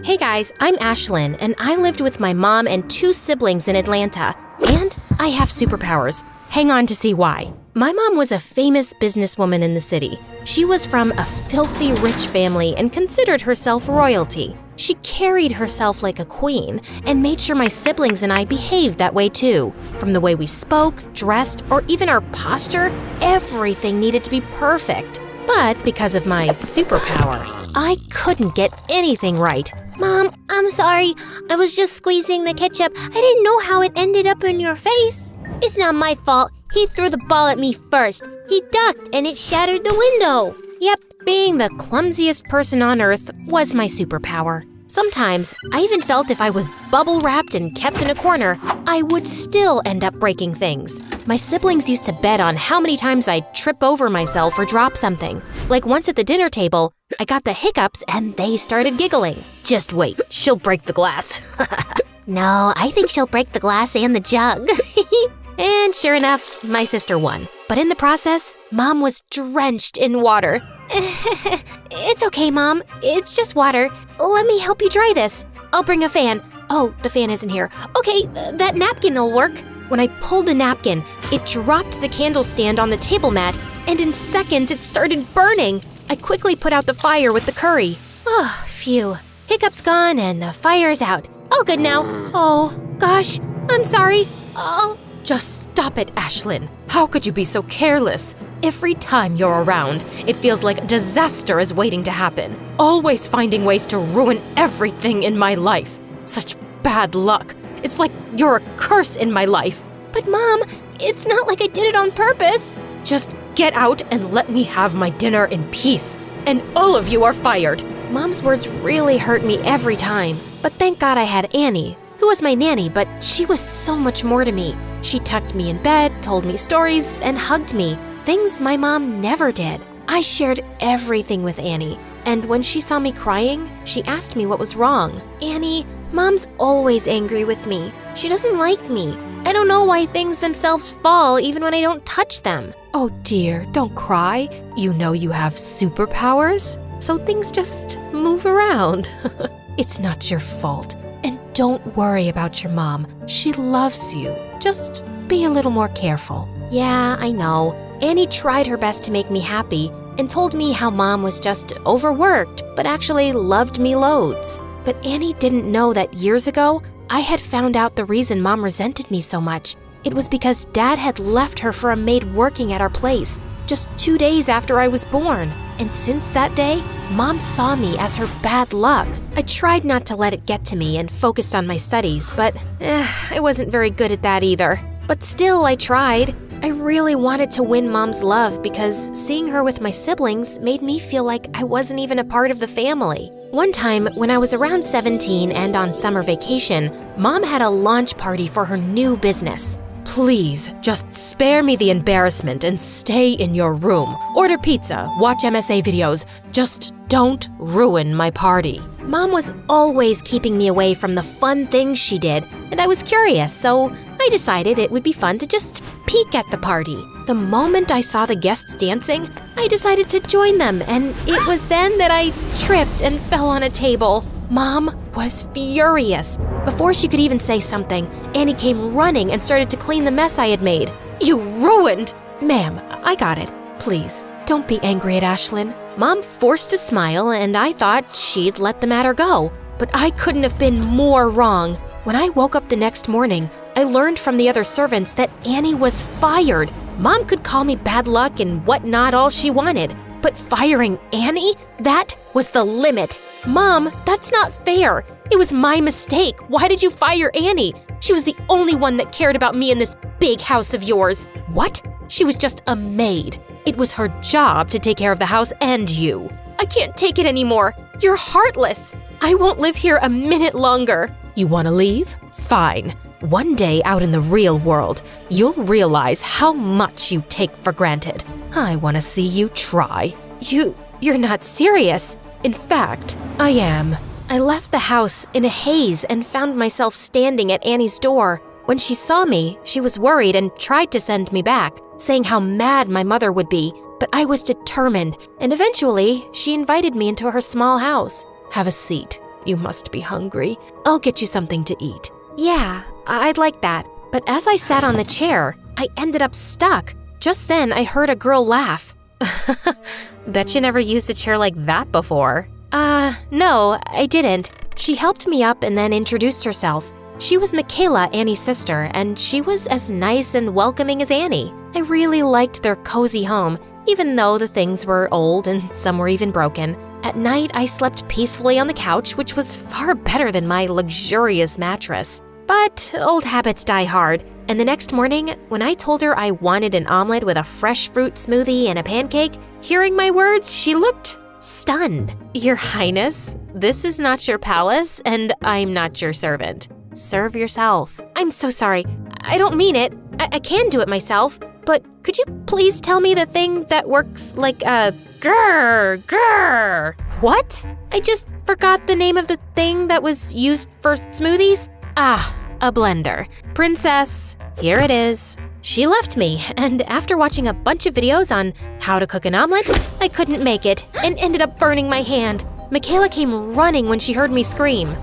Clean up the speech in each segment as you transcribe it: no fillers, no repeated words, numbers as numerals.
Hey guys, I'm Ashlyn, and I lived with my mom and 2 siblings in Atlanta. And I have superpowers. Hang on to see why. My mom was a famous businesswoman in the city. She was from a filthy rich family and considered herself royalty. She carried herself like a queen and made sure my siblings and I behaved that way too. From the way we spoke, dressed, or even our posture, everything needed to be perfect. But because of my superpower, I couldn't get anything right. Mom, I'm sorry. I was just squeezing the ketchup. I didn't know how it ended up in your face. It's not my fault. He threw the ball at me first. He ducked and it shattered the window. Yep, being the clumsiest person on earth was my superpower. Sometimes, I even felt if I was bubble wrapped and kept in a corner, I would still end up breaking things. My siblings used to bet on how many times I'd trip over myself or drop something. Like once at the dinner table, I got the hiccups and they started giggling. Just wait, she'll break the glass. No, I think she'll break the glass and the jug. And sure enough, my sister won. But in the process, Mom was drenched in water. It's okay, Mom. It's just water. Let me help you dry this. I'll bring a fan. Oh, the fan isn't here. Okay, that napkin will work. When I pulled the napkin, it dropped the candle stand on the table mat, and in seconds it started burning. I quickly put out the fire with the curry. Oh, phew. Hiccup's gone and the fire's out. All good now. Oh, gosh, I'm sorry. Oh. Just stop it, Ashlyn. How could you be so careless? Every time you're around, it feels like a disaster is waiting to happen. Always finding ways to ruin everything in my life. Such bad luck. It's like you're a curse in my life. But Mom, it's not like I did it on purpose. Just get out and let me have my dinner in peace. And all of you are fired. Mom's words really hurt me every time. But thank God I had Annie, who was my nanny, but she was so much more to me. She tucked me in bed, told me stories, and hugged me. Things my mom never did. I shared everything with Annie, and when she saw me crying, she asked me what was wrong. Annie, Mom's always angry with me. She doesn't like me. I don't know why things themselves fall even when I don't touch them. Oh dear, don't cry. You know you have superpowers, so things just move around. It's not your fault. And don't worry about your mom. She loves you. Just be a little more careful. Yeah, I know. Annie tried her best to make me happy and told me how Mom was just overworked, but actually loved me loads. But Annie didn't know that years ago, I had found out the reason Mom resented me so much. It was because Dad had left her for a maid working at our place just 2 days after I was born. And since that day, Mom saw me as her bad luck. I tried not to let it get to me and focused on my studies, but I wasn't very good at that either. But still, I tried. I really wanted to win Mom's love because seeing her with my siblings made me feel like I wasn't even a part of the family. One time, when I was around 17 and on summer vacation, Mom had a launch party for her new business. Please, just spare me the embarrassment and stay in your room. Order pizza, watch MSA videos. Just don't ruin my party. Mom was always keeping me away from the fun things she did, and I was curious, so I decided it would be fun to just peek at the party. The moment I saw the guests dancing, I decided to join them, and it was then that I tripped and fell on a table. Mom was furious. Before she could even say something, Annie came running and started to clean the mess I had made. You ruined! Ma'am, I got it. Please, don't be angry at Ashlyn. Mom forced a smile, and I thought she'd let the matter go. But I couldn't have been more wrong. When I woke up the next morning, I learned from the other servants that Annie was fired. Mom could call me bad luck and whatnot all she wanted. But firing Annie? That was the limit. Mom, that's not fair. It was my mistake. Why did you fire Annie? She was the only one that cared about me in this big house of yours. What? She was just a maid. It was her job to take care of the house and you. I can't take it anymore. You're heartless. I won't live here a minute longer. You want to leave? Fine. One day out in the real world, you'll realize how much you take for granted. I want to see you try. You're not serious. In fact, I am. I left the house in a haze and found myself standing at Annie's door. When she saw me, she was worried and tried to send me back, saying how mad my mother would be. But I was determined, and eventually, she invited me into her small house. Have a seat. You must be hungry. I'll get you something to eat. Yeah, I'd like that. But as I sat on the chair, I ended up stuck. Just then, I heard a girl laugh. Bet you never used a chair like that before. No, I didn't. She helped me up and then introduced herself. She was Michaela, Annie's sister, and she was as nice and welcoming as Annie. I really liked their cozy home, even though the things were old and some were even broken. At night, I slept peacefully on the couch, which was far better than my luxurious mattress. But old habits die hard, and the next morning, when I told her I wanted an omelet with a fresh fruit smoothie and a pancake, hearing my words, she looked stunned. Your Highness, this is not your palace, and I'm not your servant. Serve yourself. I'm so sorry. I don't mean it. I can do it myself, but could you please tell me the thing that works like a grrr? What? I just forgot the name of the thing that was used for smoothies. A blender. Princess, here it is. She left me, and after watching a bunch of videos on how to cook an omelet, I couldn't make it and ended up burning my hand. Michaela came running when she heard me scream.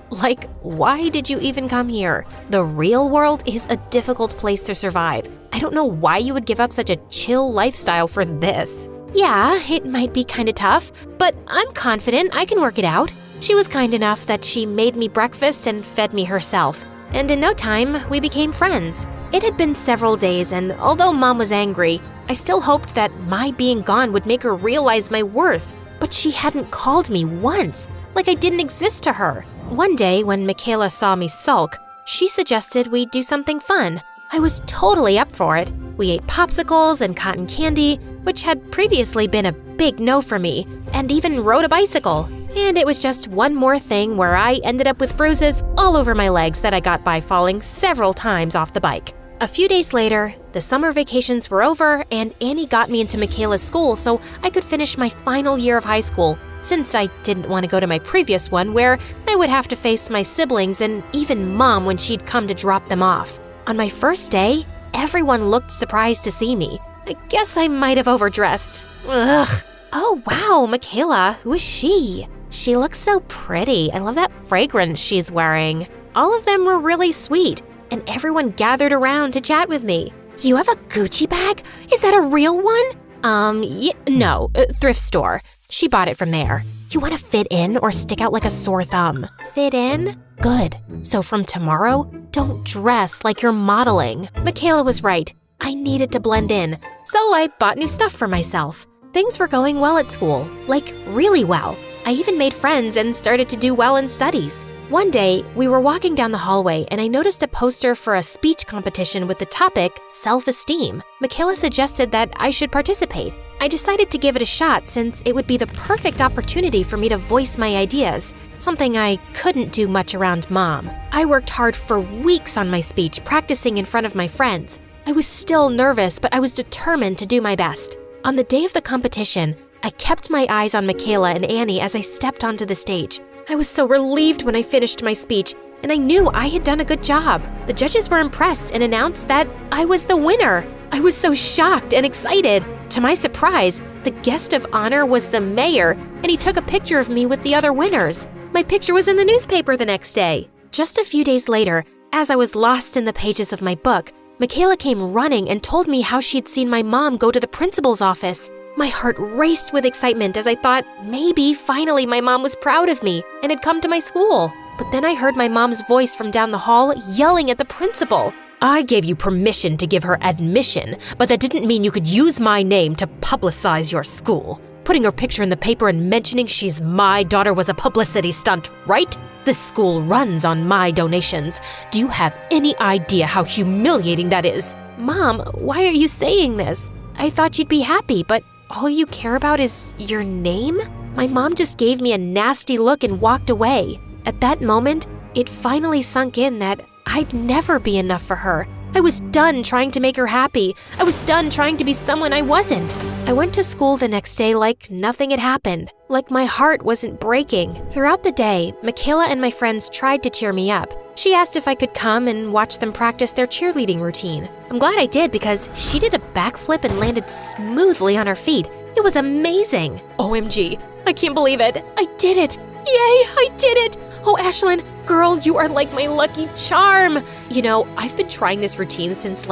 Like, why did you even come here? The real world is a difficult place to survive. I don't know why you would give up such a chill lifestyle for this. Yeah, it might be kind of tough, but I'm confident I can work it out. She was kind enough that she made me breakfast and fed me herself. And in no time, we became friends. It had been several days, and although Mom was angry, I still hoped that my being gone would make her realize my worth. But she hadn't called me once, like I didn't exist to her. One day, when Michaela saw me sulk, she suggested we do something fun. I was totally up for it. We ate popsicles and cotton candy, which had previously been a big no for me, and even rode a bicycle. And it was just one more thing where I ended up with bruises all over my legs that I got by falling several times off the bike. A few days later, the summer vacations were over, and Annie got me into Michaela's school so I could finish my final year of high school, since I didn't want to go to my previous one where I would have to face my siblings and even Mom when she'd come to drop them off. On my first day, everyone looked surprised to see me. I guess I might have overdressed. Ugh. Oh wow, Michaela, who is she? She looks so pretty. I love that fragrance she's wearing. All of them were really sweet, and everyone gathered around to chat with me. You have a Gucci bag? Is that a real one? No, thrift store. She bought it from there. You want to fit in or stick out like a sore thumb? Fit in? Good. So from tomorrow, don't dress like you're modeling. Michaela was right. I needed to blend in, so I bought new stuff for myself. Things were going well at school, like really well. I even made friends and started to do well in studies. One day, we were walking down the hallway and I noticed a poster for a speech competition with the topic self-esteem. Michaela suggested that I should participate. I decided to give it a shot since it would be the perfect opportunity for me to voice my ideas, something I couldn't do much around Mom. I worked hard for weeks on my speech, practicing in front of my friends. I was still nervous, but I was determined to do my best. On the day of the competition, I kept my eyes on Michaela and Annie as I stepped onto the stage. I was so relieved when I finished my speech, and I knew I had done a good job. The judges were impressed and announced that I was the winner. I was so shocked and excited. To my surprise, the guest of honor was the mayor, and he took a picture of me with the other winners. My picture was in the newspaper the next day. Just a few days later, as I was lost in the pages of my book, Michaela came running and told me how she'd seen my mom go to the principal's office. My heart raced with excitement as I thought maybe finally my mom was proud of me and had come to my school. But then I heard my mom's voice from down the hall yelling at the principal. I gave you permission to give her admission, but that didn't mean you could use my name to publicize your school. Putting her picture in the paper and mentioning she's my daughter was a publicity stunt, right? This school runs on my donations. Do you have any idea how humiliating that is? Mom, why are you saying this? I thought you'd be happy, but all you care about is your name? My mom just gave me a nasty look and walked away. At that moment, it finally sunk in that I'd never be enough for her. I was done trying to make her happy. I was done trying to be someone I wasn't. I went to school the next day like nothing had happened, like my heart wasn't breaking. Throughout the day, Michaela and my friends tried to cheer me up. She asked if I could come and watch them practice their cheerleading routine. I'm glad I did because she did a backflip and landed smoothly on her feet. It was amazing. OMG, I can't believe it. I did it. Yay, I did it! Oh, Ashlyn, girl, you are like my lucky charm. You know, I've been trying this routine since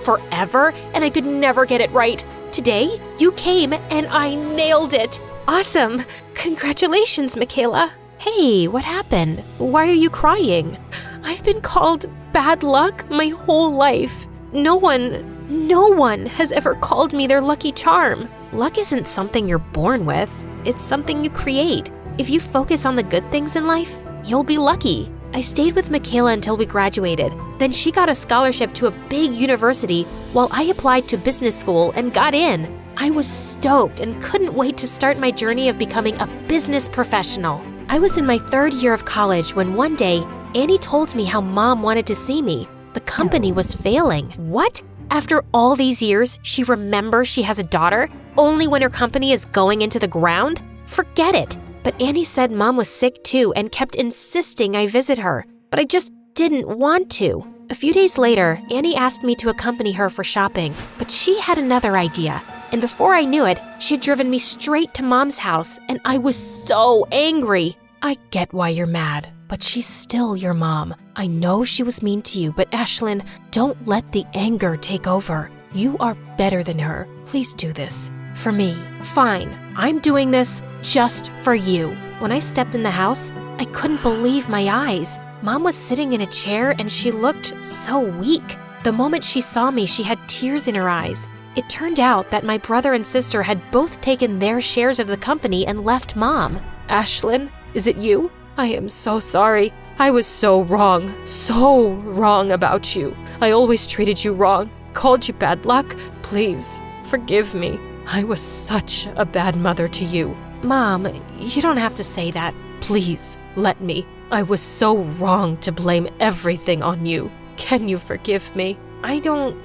forever, and I could never get it right. Today, you came and I nailed it. Awesome. Congratulations, Michaela. Hey, what happened? Why are you crying? I've been called bad luck my whole life. No one has ever called me their lucky charm. Luck isn't something you're born with. It's something you create. If you focus on the good things in life, you'll be lucky. I stayed with Michaela until we graduated. Then she got a scholarship to a big university while I applied to business school and got in. I was stoked and couldn't wait to start my journey of becoming a business professional. I was in my 3rd year of college when one day, Annie told me how Mom wanted to see me. The company was failing. What? After all these years, she remembers she has a daughter, only when her company is going into the ground? Forget it. But Annie said Mom was sick too and kept insisting I visit her. But I just didn't want to. A few days later, Annie asked me to accompany her for shopping, but she had another idea. And before I knew it, she had driven me straight to Mom's house, and I was so angry. I get why you're mad, but she's still your mom. I know she was mean to you, but Ashlyn, don't let the anger take over. You are better than her. Please do this. For me. Fine, I'm doing this just for you. When I stepped in the house, I couldn't believe my eyes. Mom was sitting in a chair and she looked so weak. The moment she saw me, she had tears in her eyes. It turned out that my brother and sister had both taken their shares of the company and left Mom. Ashlyn, is it you? I am so sorry. I was so wrong about you. I always treated you wrong, called you bad luck. Please, forgive me. I was such a bad mother to you. Mom, you don't have to say that. Please, let me. I was so wrong to blame everything on you. Can you forgive me? I don't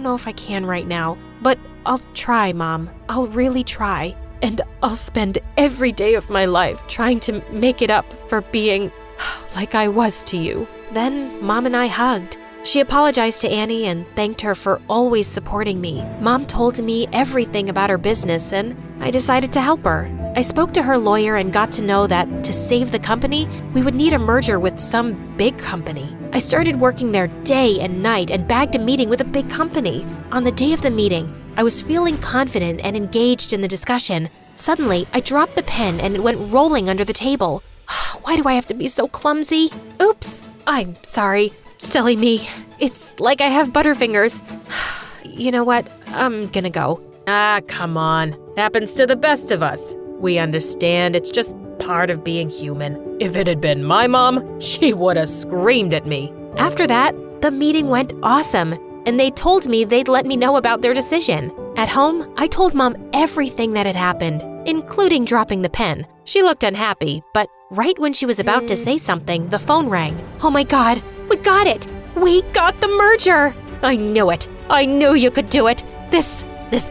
know if I can right now, but I'll try, Mom. I'll really try. And I'll spend every day of my life trying to make it up for being like I was to you. Then Mom and I hugged. She apologized to Annie and thanked her for always supporting me. Mom told me everything about her business and I decided to help her. I spoke to her lawyer and got to know that to save the company, we would need a merger with some big company. I started working there day and night and bagged a meeting with a big company. On the day of the meeting, I was feeling confident and engaged in the discussion. Suddenly, I dropped the pen and it went rolling under the table. Why do I have to be so clumsy? Oops, I'm sorry. Silly me. It's like I have butterfingers. You know what? I'm gonna go. Come on. Happens to the best of us. We understand it's just part of being human. If it had been my mom, she would have screamed at me. After that, the meeting went awesome, and they told me they'd let me know about their decision. At home, I told Mom everything that had happened, including dropping the pen. She looked unhappy, but right when she was about to say something, the phone rang. Oh my God, we got it! We got the merger! I knew it. I knew you could do it. This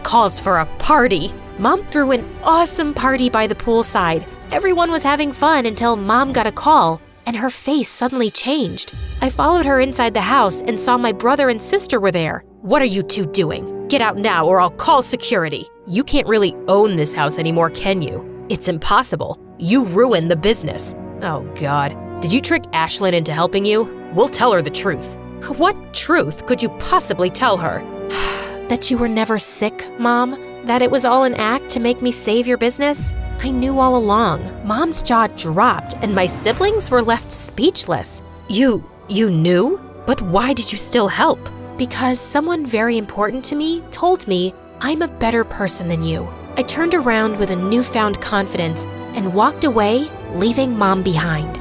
calls for a party. Mom threw an awesome party by the poolside. Everyone was having fun until Mom got a call, and her face suddenly changed. I followed her inside the house and saw my brother and sister were there. What are you two doing? Get out now or I'll call security. You can't really own this house anymore, can you? It's impossible. You ruined the business. Oh God, did you trick Ashlyn into helping you? We'll tell her the truth. What truth could you possibly tell her? That you were never sick, Mom? That it was all an act to make me save your business? I knew all along. Mom's jaw dropped and my siblings were left speechless. You knew? But why did you still help? Because someone very important to me told me I'm a better person than you. I turned around with a newfound confidence and walked away, leaving Mom behind.